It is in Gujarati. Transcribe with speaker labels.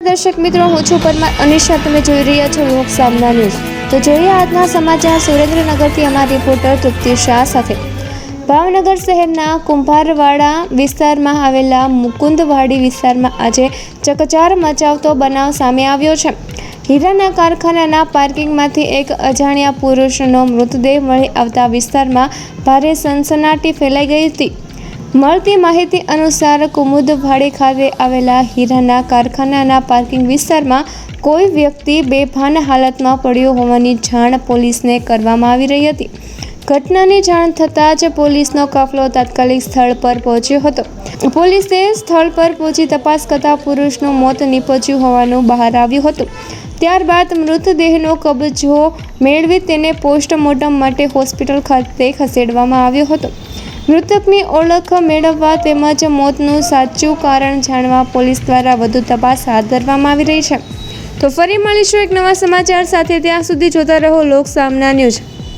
Speaker 1: દર્શક મિત્રો, હું છું પરમાર અનિશા. તમે જોઈ રહ્યા છો લોક સામના ન્યૂઝ. તો જોઈએ આજના સમાચાર. સુરેન્દ્રનગરથી અમારા રિપોર્ટર તૃપ્તિ શાહ સાથે. ભાવનગર શહેરના કુંભારવાડા વિસ્તારમાં આવેલા મુકુંદવાડી વિસ્તારમાં આજે ચકચાર મચાવતો બનાવ સામે આવ્યો છે. હીરાના કારખાનાના પાર્કિંગમાંથી એક અજાણ્યા પુરુષનો મૃતદેહ મળી આવતા વિસ્તારમાં ભારે સનસનાટી ફેલાઈ ગઈ હતી. મળતી માહિતી અનુસાર કુમુદવાડી ખાતે આવેલા હીરાના કારખાનાના પાર્કિંગ વિસ્તારમાં કોઈ વ્યક્તિ બેભાન હાલતમાં પડ્યો હોવાની જાણ પોલીસને કરવામાં આવી રહી હતી. ઘટનાની જાણ થતાં જ પોલીસનો કાફલો તાત્કાલિક સ્થળ પર પહોંચ્યો હતો. પોલીસે સ્થળ પર પહોંચી તપાસ કરતા પુરુષનું મોત નીપજ્યું હોવાનું બહાર આવ્યું હતું. ત્યારબાદ મૃતદેહનો કબજો મેળવી તેને પોસ્ટમોર્ટમ માટે હોસ્પિટલ ખાતે ખસેડવામાં આવ્યો હતો. મૃતકની ઓળખ મેળવવા તેમજ મોતનું સાચું કારણ જાણવા પોલીસ દ્વારા વધુ તપાસ હાથ ધરવામાં આવી રહી છે. તો ફરી મળીશું એક નવા સમાચાર સાથે. ત્યાં સુધી જોતા રહો લોક સામના ન્યૂઝ.